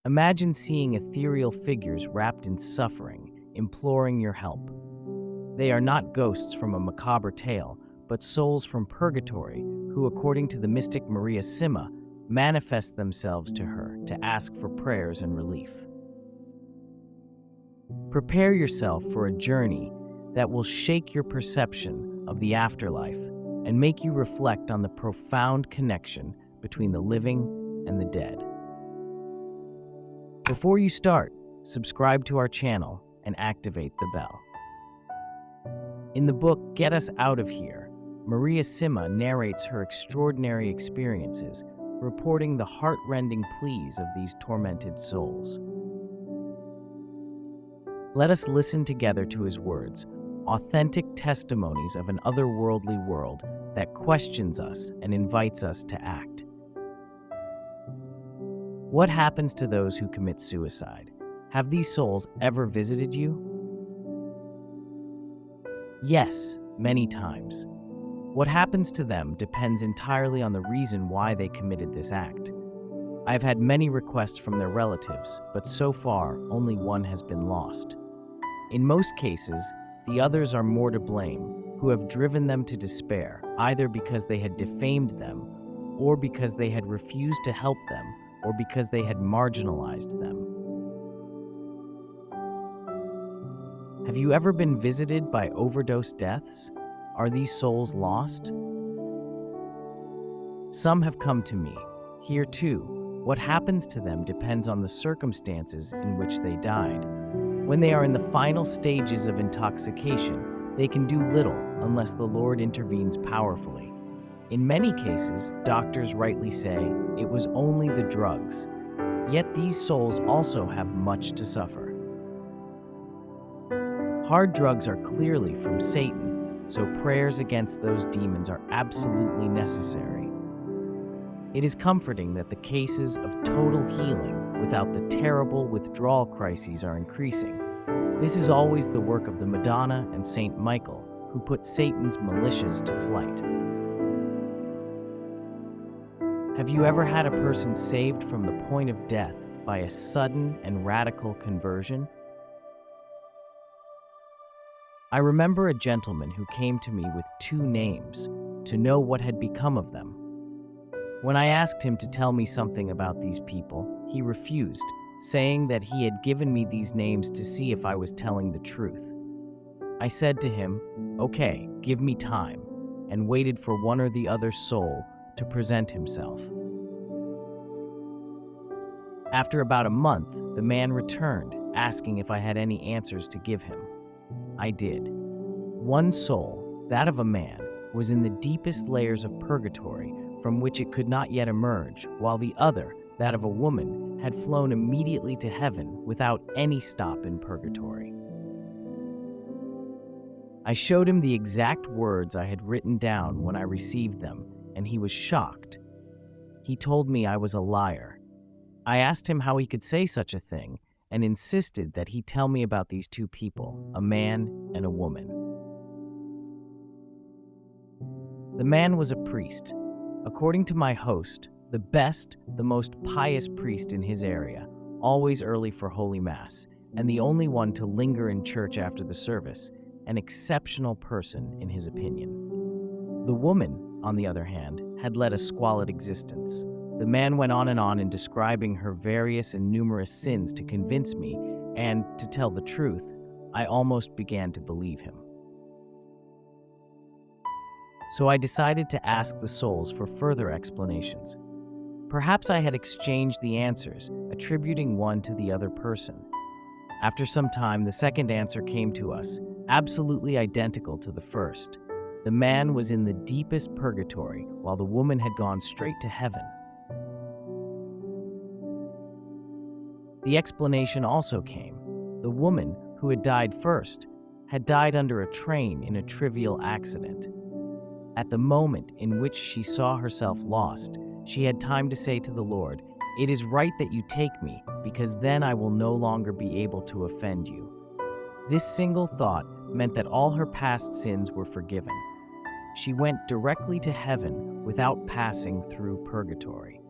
Imagine seeing ethereal figures wrapped in suffering, imploring your help. They are not ghosts from a macabre tale, but souls from purgatory who, according to the mystic Maria Simma, manifest themselves to her to ask for prayers and relief. Prepare yourself for a journey that will shake your perception of the afterlife and make you reflect on the profound connection between the living and the dead. Before you start, subscribe to our channel and activate the bell. In the book Get Us Out of Here, Maria Simma narrates her extraordinary experiences, reporting the heart-rending pleas of these tormented souls. Let us listen together to his words, authentic testimonies of an otherworldly world that questions us and invites us to act. What happens to those who commit suicide? Have these souls ever visited you? Yes, many times. What happens to them depends entirely on the reason why they committed this act. I've had many requests from their relatives, but so far, only one has been lost. In most cases, the others are more to blame, who have driven them to despair, either because they had defamed them, or because they had refused to help them, or because they had marginalized them. Have you ever been visited by overdose deaths? Are these souls lost? Some have come to me. Here too, what happens to them depends on the circumstances in which they died. When they are in the final stages of intoxication, they can do little unless the Lord intervenes powerfully. In many cases, doctors rightly say it was only the drugs. Yet these souls also have much to suffer. Hard drugs are clearly from Satan, so prayers against those demons are absolutely necessary. It is comforting that the cases of total healing without the terrible withdrawal crises are increasing. This is always the work of the Madonna and Saint Michael, who put Satan's militias to flight. Have you ever had a person saved from the point of death by a sudden and radical conversion? I remember a gentleman who came to me with 2 names to know what had become of them. When I asked him to tell me something about these people, he refused, saying that he had given me these names to see if I was telling the truth. I said to him, "Okay, give me time," and waited for one or the other soul to present himself. After about a month, the man returned, asking if I had any answers to give him. I did. One soul, that of a man, was in the deepest layers of purgatory from which it could not yet emerge, while the other, that of a woman, had flown immediately to heaven without any stop in purgatory. I showed him the exact words I had written down when I received them, and he was shocked. He told me I was a liar. I asked him how he could say such a thing, and insisted that he tell me about these 2 people, a man and a woman. The man was a priest. According to my host, the best, the most pious priest in his area, always early for Holy Mass, and the only one to linger in church after the service, an exceptional person in his opinion. The woman, on the other hand, had led a squalid existence. The man went on in describing her various and numerous sins to convince me, and, to tell the truth, I almost began to believe him. So I decided to ask the souls for further explanations. Perhaps I had exchanged the answers, attributing one to the other person. After some time, the second answer came to us, absolutely identical to the first. The man was in the deepest purgatory, while the woman had gone straight to heaven. The explanation also came. The woman, who had died first, had died under a train in a trivial accident. At the moment in which she saw herself lost, she had time to say to the Lord, "It is right that you take me, because then I will no longer be able to offend you." This single thought meant that all her past sins were forgiven. She went directly to heaven without passing through purgatory.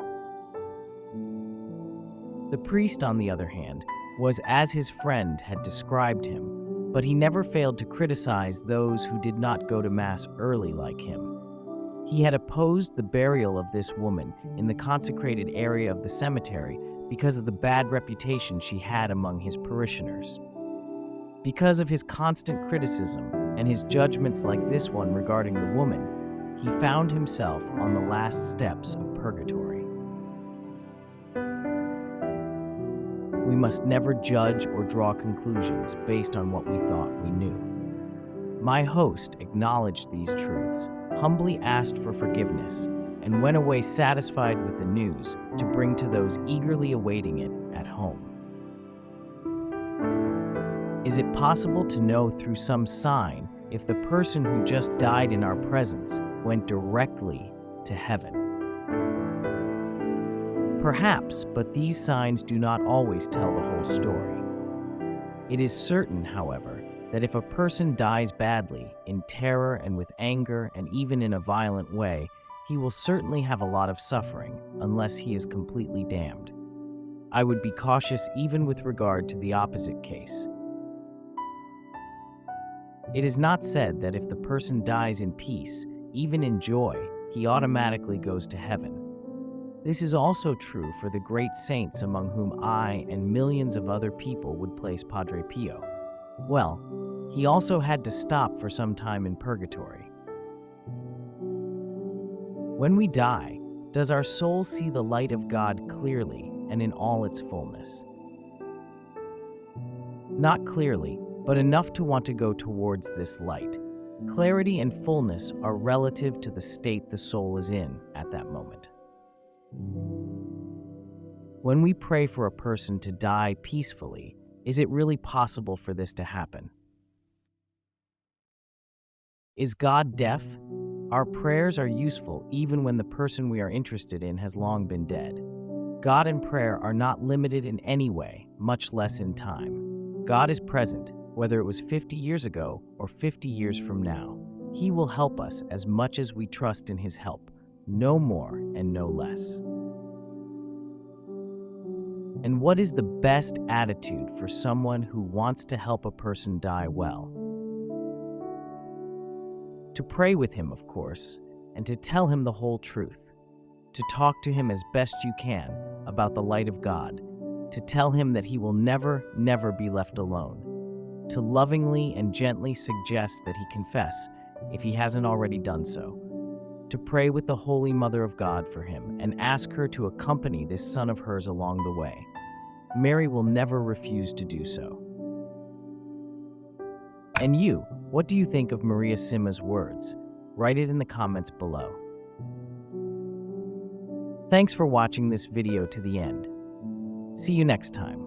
The priest, on the other hand, was as his friend had described him, but he never failed to criticize those who did not go to Mass early like him. He had opposed the burial of this woman in the consecrated area of the cemetery because of the bad reputation she had among his parishioners. Because of his constant criticism and his judgments like this one regarding the woman, he found himself on the last steps of purgatory. We must never judge or draw conclusions based on what we thought we knew. My host acknowledged these truths, humbly asked for forgiveness, and went away satisfied with the news to bring to those eagerly awaiting it at home. Is it possible to know through some sign if the person who just died in our presence went directly to heaven? Perhaps, but these signs do not always tell the whole story. It is certain, however, that if a person dies badly, in terror and with anger and even in a violent way, he will certainly have a lot of suffering unless he is completely damned. I would be cautious even with regard to the opposite case. It is not said that if the person dies in peace, even in joy, he automatically goes to heaven. This is also true for the great saints among whom I and millions of other people would place Padre Pio. Well, he also had to stop for some time in purgatory. When we die, does our soul see the light of God clearly and in all its fullness? Not clearly, but enough to want to go towards this light. Clarity and fullness are relative to the state the soul is in at that moment. When we pray for a person to die peacefully, is it really possible for this to happen? Is God deaf? Our prayers are useful even when the person we are interested in has long been dead. God and prayer are not limited in any way, much less in time. God is present, whether it was 50 years ago or 50 years from now. He will help us as much as we trust in His help, no more and no less. And what is the best attitude for someone who wants to help a person die well? To pray with him, of course, and to tell him the whole truth. To talk to him as best you can about the light of God. To tell him that he will never, never be left alone. To lovingly and gently suggest that he confess, if he hasn't already done so. To pray with the Holy Mother of God for him and ask her to accompany this son of hers along the way. Mary will never refuse to do so. And you, what do you think of Maria Simma's words? Write it in the comments below. Thanks for watching this video to the end. See you next time.